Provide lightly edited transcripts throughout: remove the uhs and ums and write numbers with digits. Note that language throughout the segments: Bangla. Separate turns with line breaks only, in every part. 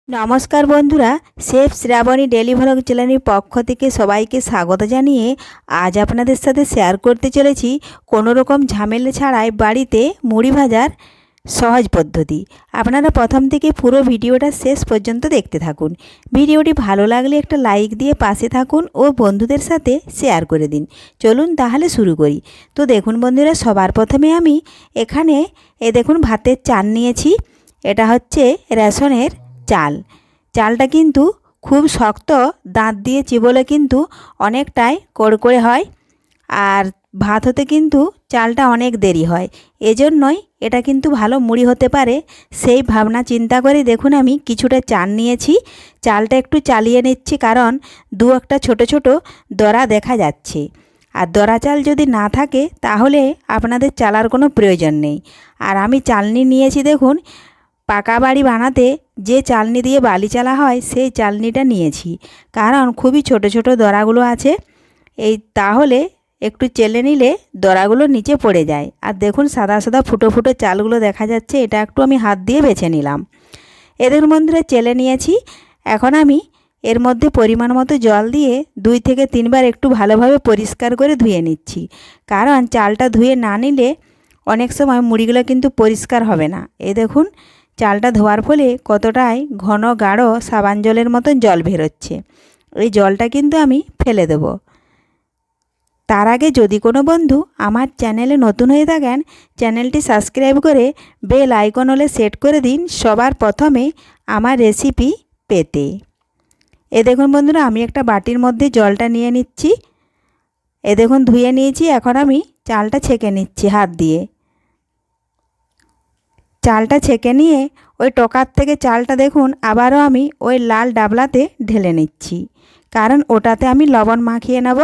নমস্কার বন্ধুরা, শেফ শ্রাবণী ডেলি ভ্লগ চ্যানেলের পক্ষ থেকে সবাইকে স্বাগত জানিয়ে আজ আপনাদের সাথে শেয়ার করতে চলেছি কোনো রকম ঝামেলা ছাড়াই বাড়িতে মুড়ি ভাজার সহজ পদ্ধতি। আপনারা প্রথম থেকে পুরো ভিডিওটা শেষ পর্যন্ত দেখতে থাকুন। ভিডিওটি ভালো লাগলে একটা লাইক দিয়ে পাশে থাকুন ও বন্ধুদের সাথে শেয়ার করে দিন। চলুন তাহলে শুরু করি। তো দেখুন বন্ধুরা, সবার প্রথমে আমি এখানে দেখুন ভাতের চাল নিয়েছি। এটা হচ্ছে রেশনের চালটা কিন্তু খুব শক্ত, দাঁত দিয়ে চিবোলে কিন্তু অনেকটাই কড়কড়ে হয় আর ভাত হতে কিন্তু চালটা অনেক দেরি হয়। এজন্যই এটা কিন্তু ভালো মুড়ি হতে পারে, সেই ভাবনা চিন্তা করে দেখুন আমি কিছুটা চাল নিয়েছি। চালটা একটু চালিয়ে নিচ্ছি কারণ দু একটা ছোট ছোট দরা দেখা যাচ্ছে। আর দরা চাল যদি না থাকে তাহলে আপনাদের চালার কোনো প্রয়োজন নেই। আর আমি চালনি নিয়েছি দেখুন, পাকা বাড়ি বানাতে যে চালনি দিয়ে বালি চালা হয় সেই চালনিটা নিয়েছি, কারণ খুবই ছোট ছোট দরাগুলো আছে। তাহলে একটু চেলে নিলে দরাগুলো নিচে পড়ে যায়। আর দেখুন সাদা সাদা ফুটো ফুটো চালগুলো দেখা যাচ্ছে, এটা একটু আমি হাত দিয়ে বেছে নিলাম। এদের মধ্যে চেলে নিয়েছি। এখন আমি এর মধ্যে পরিমাণ মতো জল দিয়ে 2 থেকে 3 বার একটু ভালোভাবে পরিষ্কার করে ধুয়ে নিচ্ছি, কারণ চালটা ধুয়ে না নিলে অনেক সময় মুড়িগুলো কিন্তু পরিষ্কার হবে না। দেখুন চালটা ধোয়ার ফলে কতটাই ঘন গাঢ় সাবান জলের মতন জল বেরোচ্ছে। এই জলটা কিন্তু আমি ফেলে দেব। তার আগে যদি কোনো বন্ধু আমার চ্যানেলে নতুন হয়ে থাকেন, চ্যানেলটি সাবস্ক্রাইব করে বেল আইকন হলে সেট করে দিন সবার প্রথমে আমার রেসিপি পেতে। দেখুন বন্ধুরা, আমি একটা বাটির মধ্যে জলটা নিয়ে নিচ্ছি। দেখুন ধুয়ে নিয়েছি। এখন আমি চালটা ছেঁকে নিচ্ছি হাত দিয়ে। চালটা ছেঁকে নিয়ে ওই টকার থেকে চালটা দেখুন আবারও আমি ওই লাল ডাবলাতে ঢেলে নিচ্ছি, কারণ ওটাতে আমি লবণ মাখিয়ে নেব।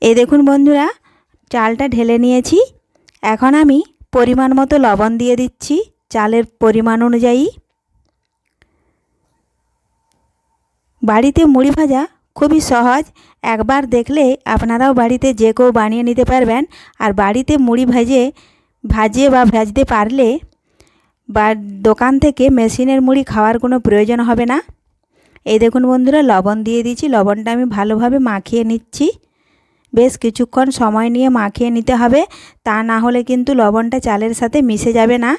দেখুন বন্ধুরা, চালটা ঢেলে নিয়েছি। এখন আমি পরিমাণ মতো লবণ দিয়ে দিচ্ছি চালের পরিমাণ অনুযায়ী। বাড়িতে মুড়ি ভাজা খুবই সহজ, একবার দেখলে আপনারাও বাড়িতে যে কেউ বানিয়ে নিতে পারবেন। আর বাড়িতে মুড়ি ভাজিয়ে বা ভাজতে পারলে বা দোকান থেকে মেশিনের মুড়ি খাওয়ার কোনো প্রয়োজন হবে না। দেখুন বন্ধুরা, লবণ দিয়ে দিয়েছি। লবণটা আমি ভালোভাবে মাখিয়ে নিচ্ছি। বেশ কিছুক্ষণ সময় নিয়ে মাখিয়ে নিতে হবে, তা না হলে কিন্তু লবণটা চালের সাথে মিশে যাবে না।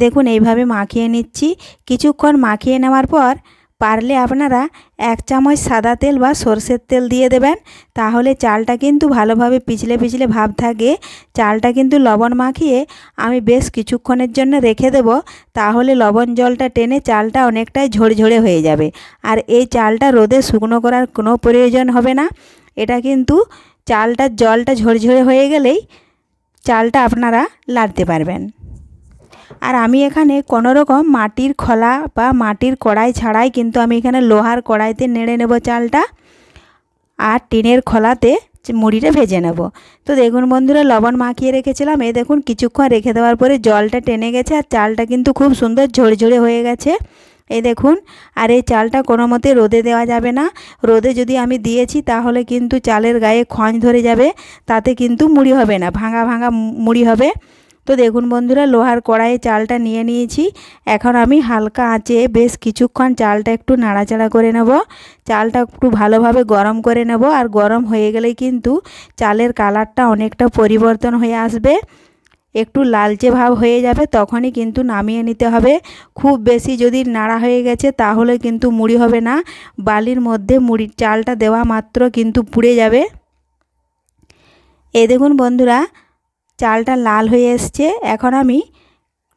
দেখুন এইভাবে মাখিয়ে নিচ্ছি। কিছুক্ষণ মাখিয়ে নেওয়ার পর পারলে আপনারা 1 চামচ সাদা তেল বা সরষের তেল দিয়ে দেবেন, তাহলে চালটা কিন্তু ভালোভাবে পিছলে পিছলে ভাব থাকে। চালটা কিন্তু লবণ মাখিয়ে আমি বেশ কিছুক্ষণের জন্য রেখে দেব, তাহলে লবণ জলটা টেনে চালটা অনেকটাই ঝরঝরে হয়ে যাবে। আর এই চালটা রোদে শুকনো করার কোনো প্রয়োজন হবে না। এটা কিন্তু জলটা ঝরঝরে হয়ে গেলেই চালটা আপনারা লাড়তে পারবেন। আর আমি এখানে কোনো রকম মাটির খোলা বা মাটির কড়াই ছাড়াই কিন্তু আমি এখানে লোহার কড়াইতে নেড়ে নেব চালটা, আর টিনের খোলাতে মুড়িটা ভেজে নেব। তো দেখুন বন্ধুরা, লবণ মাখিয়ে রেখেছিলাম। দেখুন কিছুক্ষণ রেখে দেওয়ার পরে জলটা টেনে গেছে আর চালটা কিন্তু খুব সুন্দর ঝরঝরে হয়ে গেছে। দেখুন, আর এই চালটা কোনো মতে রোদে দেওয়া যাবে না। রোদে যদি আমি দিয়েছি তাহলে কিন্তু চালের গায়ে খঁজ ধরে যাবে, তাতে কিন্তু মুড়ি হবে না, ভাঙা ভাঙা মুড়ি হবে। তো দেখুন বন্ধুরা, লোহার কড়াইয়ে চালটা নিয়ে নিয়েছি। এখন আমি হালকা আঁচে বেশ কিছুক্ষণ চালটা একটু নাড়াচাড়া করে নেব। চালটা একটু ভালোভাবে গরম করে নেব, আর গরম হয়ে গেলেই কিন্তু চালের কালারটা অনেকটা পরিবর্তন হয়ে আসবে, একটু লালচে ভাব হয়ে যাবে, তখনই কিন্তু নামিয়ে নিতে হবে। খুব বেশি যদি নাড়া হয়ে গেছে তাহলে কিন্তু মুড়ি হবে না, বালির মধ্যে মুড়ির চালটা দেওয়া মাত্র কিন্তু পুড়ে যাবে। দেখুন বন্ধুরা, চালটা লাল হয়ে এসছে। এখন আমি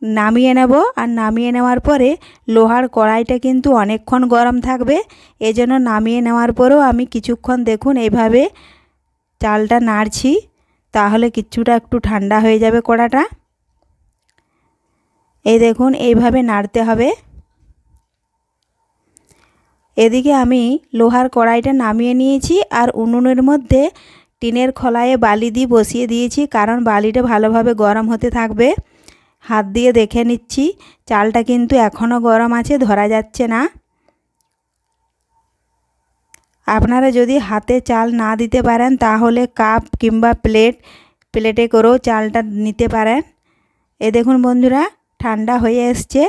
নামিয়ে নেব। আর নামিয়ে নেওয়ার পরে লোহার কড়াইটা কিন্তু অনেকক্ষণ গরম থাকবে, এজন্য নামিয়ে নেওয়ার পরেও আমি কিছুক্ষণ দেখুন এইভাবে চালটা নাড়ছি, তাহলে কিছুটা একটু ঠান্ডা হয়ে যাবে কড়াটা। দেখুন এইভাবে নাড়তে হবে। এদিকে আমি লোহার কড়াইটা নামিয়ে নিয়েছি, আর উনুনের মধ্যে টিনের খোলায় বালি দিয়ে বসিয়ে দিয়েছি, কারণ বালিটা ভালোভাবে গরম হতে থাকবে। হাত দিয়ে দেখে নিচ্ছি, চালটা কিন্তু এখনও গরম আছে, ধরা যাচ্ছে না। আপনারা যদি হাতে চাল না দিতে পারেন তাহলে কাপ কিংবা প্লেটে করেও চালটা নিতে পারেন। দেখুন বন্ধুরা, ঠান্ডা হয়ে এসছে।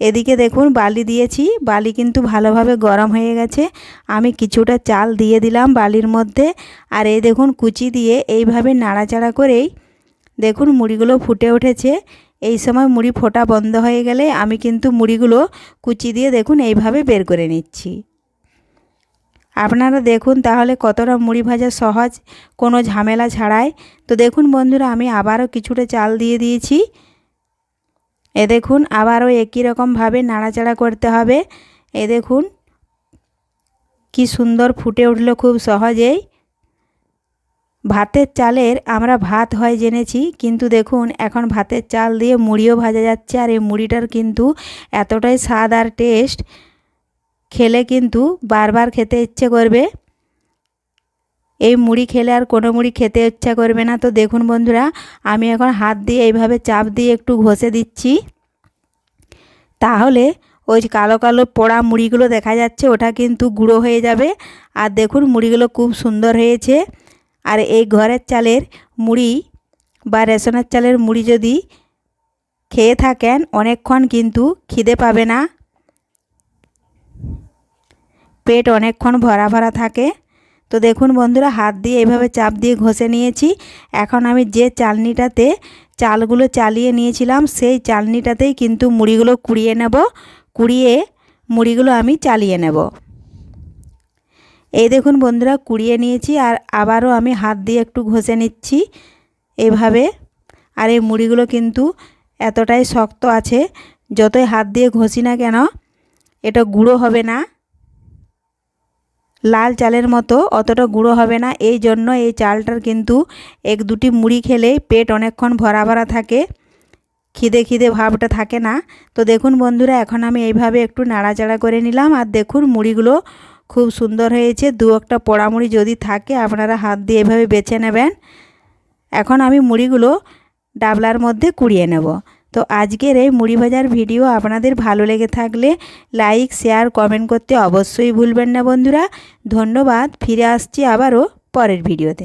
এদিকে দেখুন বালি দিয়েছি, বালি কিন্তু ভালোভাবে গরম হয়ে গেছে। আমি কিছুটা চাল দিয়ে দিলাম বালির মধ্যে, আর এই দেখুন কুচি দিয়ে এইভাবে নাড়াচাড়া করেই দেখুন মুড়িগুলো ফুটে উঠেছে। এই সময় মুড়ি ফোটা বন্ধ হয়ে গেলে আমি কিন্তু মুড়িগুলো কুচি দিয়ে দেখুন এইভাবে বের করে নিচ্ছি। আপনারা দেখুন তাহলে কতটা মুড়ি ভাজা সহজ, কোনো ঝামেলা ছাড়াই। তো দেখুন বন্ধুরা, আমি আবারও কিছুটা চাল দিয়ে দিয়েছি। এ দেখুন আবারও একই রকমভাবে নাড়াচাড়া করতে হবে। এ দেখুন কি সুন্দর ফুটে উঠলো খুব সহজেই। ভাতের চালের আমরা ভাত হয় জেনেছি, কিন্তু দেখুন এখন ভাতের চাল দিয়ে মুড়িও ভাজা যাচ্ছে। আর এই মুড়িটার কিন্তু এতটাই স্বাদ আর টেস্ট, খেলে কিন্তু বারবার খেতে ইচ্ছে করবে। এই মুড়ি খেলে আর কোনো মুড়ি খেতে ইচ্ছা করবে না। তো দেখুন বন্ধুরা, আমি এখন হাত দিয়ে এইভাবে চাপ দিয়ে একটু ঘষে দিচ্ছি, তাহলে ওই কালো কালো পোড়া মুড়িগুলো দেখা যাচ্ছে ওটা কিন্তু গুঁড়ো হয়ে যাবে। আর দেখুন মুড়িগুলো খুব সুন্দর হয়েছে। আর এই ঘরের চালের মুড়ি বা রেশনের চালের মুড়ি যদি খেয়ে থাকেন অনেকক্ষণ কিন্তু খিদে পাবে না, পেট অনেকক্ষণ ভরা ভরা থাকে। তো দেখুন বন্ধুরা, হাত দিয়ে এইভাবে চাপ দিয়ে ঘষে নিয়েছি। এখন আমি যে চালনিটাতে চালগুলো চালিয়ে নিয়েছিলাম সেই চালনিটাতেই কিন্তু মুড়িগুলো কুড়িয়ে নেব। কুড়িয়ে মুড়িগুলো আমি চালিয়ে নেব। এই দেখুন বন্ধুরা, কুড়িয়ে নিয়েছি আর আবারও আমি হাত দিয়ে একটু ঘষে নিচ্ছি এইভাবে। আর এই মুড়িগুলো কিন্তু এতটাই শক্ত আছে, যতই হাত দিয়ে ঘষি না কেন এটা গুঁড়ো হবে না, লাল চালের মতো অতটা গুঁড়ো হবে না। এই জন্য এই চালটার কিন্তু এক দুটি মুড়ি খেলেই পেট অনেকক্ষণ ভরা ভরা থাকে, খিদে খিদে ভাবটা থাকে না। তো দেখুন বন্ধুরা, এখন আমি এইভাবে একটু নাড়াচাড়া করে নিলাম। আর দেখুন মুড়িগুলো খুব সুন্দর হয়েছে। দু একটা পোড়া মুড়ি যদি থাকে আপনারা হাত দিয়ে এভাবে বেছে নেবেন। এখন আমি মুড়িগুলো ডাবলার মধ্যে কুড়িয়ে নেব। তো আজকের এই মুড়ি ভাজার ভিডিও আপনাদের ভালো লেগে থাকলে লাইক, শেয়ার, কমেন্ট করতে অবশ্যই ভুলবেন না বন্ধুরা। ধন্যবাদ। ফিরে আসছি আবারও পরের ভিডিওতে।